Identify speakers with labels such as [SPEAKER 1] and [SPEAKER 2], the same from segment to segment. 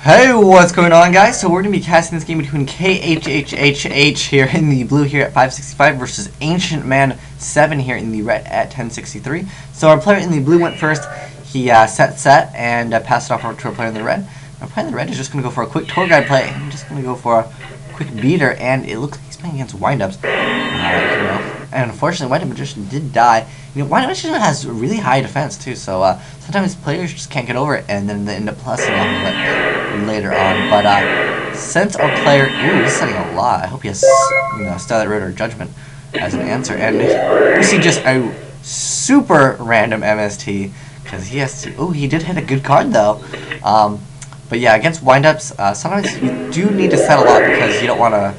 [SPEAKER 1] Hey, what's going on, guys? So we're going to be casting this game between KHHHH here in the blue here at 565 versus Ancient Man 7 here in the red at 1063. So our player in the blue went first. He set and passed it off to our player in the red. Our player in the red is just going to go for a quick tour guide play. I'm just going to go for a quick beater, and it looks like he's playing against windups. And unfortunately, Windup Magician did die. Windup Magician has really high defense too, so sometimes players just can't get over it, and then they end up plussing off of it later on. But since our player, he's setting a lot. I hope he has, Starlight Road or Judgment as an answer, and we see just a super random MST because he has to. Oh, he did hit a good card though. But yeah, against windups, sometimes you do need to set a lot because you don't want to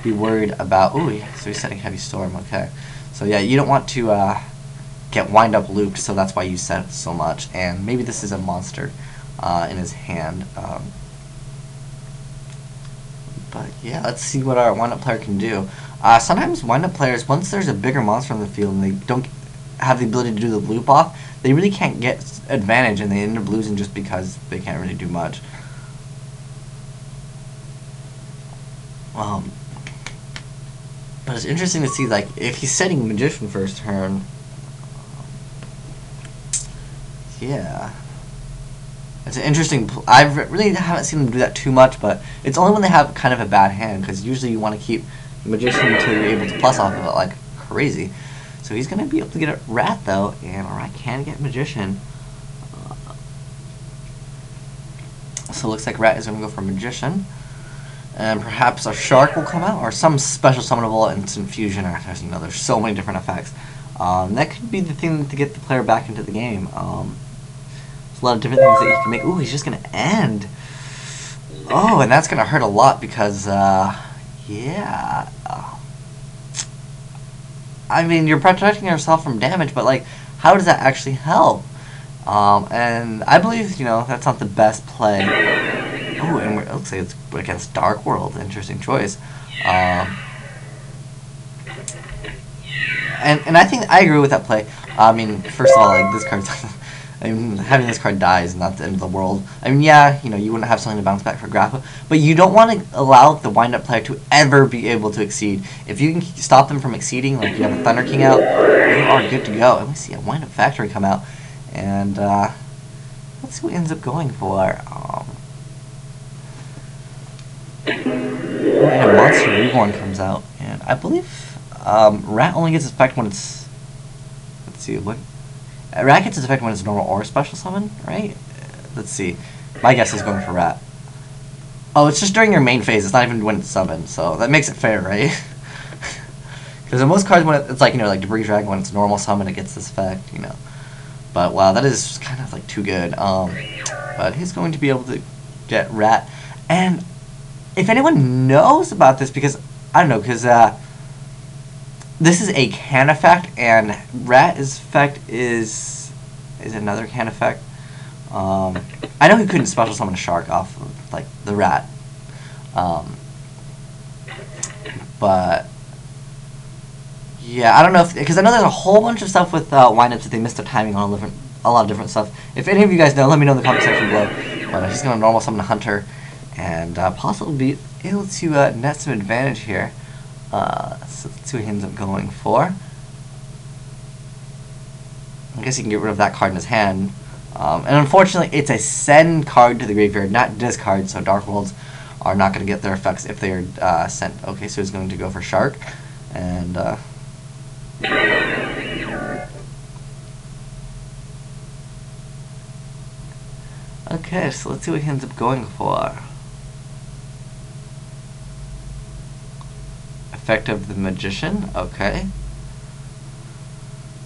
[SPEAKER 1] be worried about. Ooh, so he's setting Heavy Storm. Okay, so yeah, you don't want to get wind up looped, so that's why you set so much. And maybe this is a monster in his hand. But yeah, let's see what our wind up player can do. Sometimes wind up players, once there's a bigger monster in the field and they don't have the ability to do the loop off, they really can't get advantage, and they end up losing just because they can't really do much. But it's interesting to see, like, if he's setting Magician first turn. Yeah. It's an interesting. I really haven't seen them do that too much, but it's only when they have kind of a bad hand, because usually you want to keep Magician until you're able to plus off of it like crazy. So he's going to be able to get a Rat, though, and Rat can get Magician. So it looks like Rat is going to go for Magician. And perhaps a Shark will come out, or some special summonable instant fusion. There's so many different effects. That could be the thing to get the player back into the game. There's a lot of different things that you can make. Ooh, he's just going to end. Oh, and that's going to hurt a lot because, yeah. I mean, you're protecting yourself from damage, but, like, how does that actually help? And I believe, that's not the best play. Oh, and it looks like it's against Dark World. Interesting choice. And I think I agree with that play. I mean, first of all, like, this card's I mean, having this card die is not the end of the world. I mean, yeah, you wouldn't have something to bounce back for Grappa, but you don't want to allow the wind-up player to ever be able to exceed. If you can stop them from exceeding, like you have a Thunder King out, you are good to go. And we see a wind-up factory come out, and let's see what ends up going for. And a Monster Reborn comes out, and I believe Rat only gets its effect when it's. Let's see what. Rat gets its effect when it's normal or special summon, right? Let's see. My guess is going for Rat. Oh, it's just during your main phase. It's not even when it's summoned, so that makes it fair, right? Because in most cards, when it's like like Debris Dragon, when it's normal summon, it gets this effect, But wow, that is kind of like too good. But he's going to be able to get Rat, and if anyone knows about this, because I don't know, because this is a can effect, and Rat's effect is another can effect. I know he couldn't special summon a Shark off of, like, the Rat, but yeah, I don't know if, because I know there's a whole bunch of stuff with windups that they missed the timing on a lot of different stuff. If any of you guys know, let me know in the comment section below. But he's gonna normal summon a Hunter, and possibly be able to net some advantage here. So let's see what he ends up going for. I guess he can get rid of that card in his hand. And unfortunately, it's a send card to the graveyard, not discard, so Dark Worlds are not going to get their effects if they are sent. Okay, so he's going to go for Shark. And okay, so let's see what he ends up going for. Effect of the Magician, okay.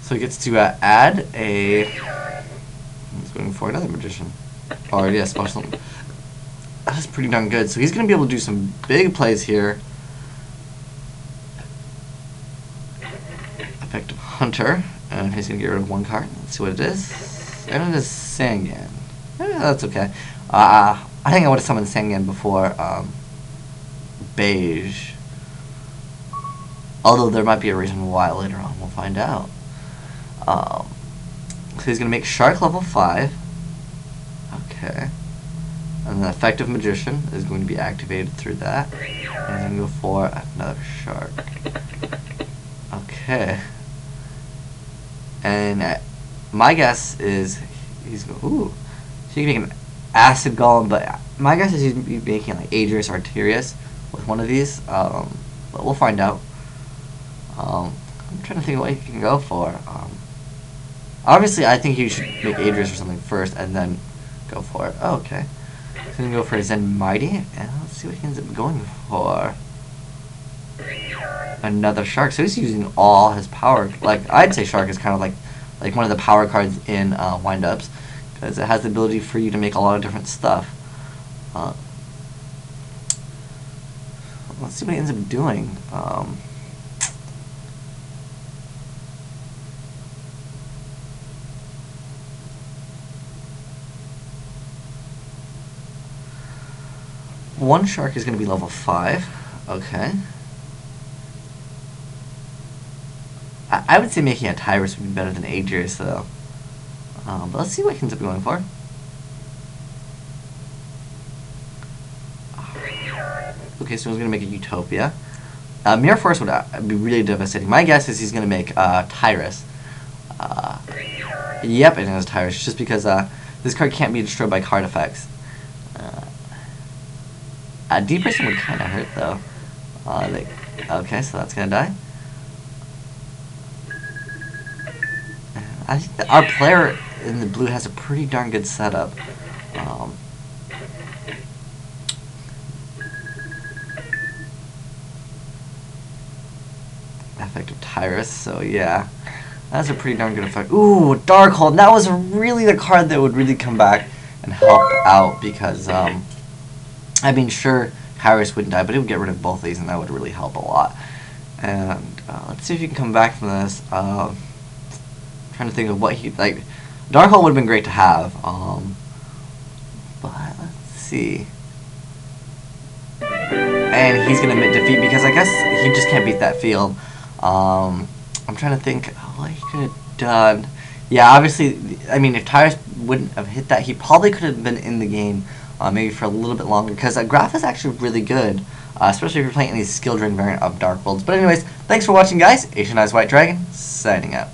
[SPEAKER 1] So he gets to add a. He's going for another Magician. Or yeah, special. That's pretty darn good. So he's going to be able to do some big plays here. Effect of Hunter, and he's going to get rid of one card. Let's see what it is. And it is Sangan. That's okay. I think I would have summoned Sangan before Beige. Although there might be a reason why later on, we'll find out. So he's going to make Shark level 5. Okay. And the effective magician is going to be activated through that. And then go for another shark. Okay. And my guess is he's going. Ooh, so you can make an acid golem, but my guess is he's making like Adrius Arterius with one of these. But we'll find out. I'm trying to think what he can go for. Obviously, I think you should make Adrius or something first, and then go for it. Oh, okay. He's gonna go for Zen Mighty, and let's see what he ends up going for. Another shark. So he's using all his power. Like I'd say, shark is kind of like one of the power cards in wind-ups, because it has the ability for you to make a lot of different stuff. Let's see what he ends up doing. One shark is going to be level 5. Okay. I would say making a Tyrus would be better than Adrius, though. But let's see what he ends up going for. Okay, so he's going to make a Utopia. Mirror Force would be really devastating. My guess is he's going to make Tyrus. Yep, it has Tyrus, just because this card can't be destroyed by card effects. Deep Prison would kind of hurt, though. Okay, so that's going to die. I think that our player in the blue has a pretty darn good setup. Effect of Tyrus, so yeah. That's a pretty darn good effect. Ooh, Darkhold! That was really the card that would really come back and help out, because, I mean, sure, Tyrus wouldn't die, but it would get rid of both of these, and that would really help a lot. And let's see if you can come back from this. Trying to think of what he like. Darkhold would have been great to have. But let's see. And he's gonna admit defeat, because I guess he just can't beat that field. I'm trying to think what he could have done. Yeah, obviously, I mean, if Tyrus wouldn't have hit that, he probably could have been in the game. Maybe for a little bit longer, because Graph is actually really good, especially if you're playing any skill drain variant of Dark Worlds. But anyways, thanks for watching, guys. Asian Eyes White Dragon, signing out.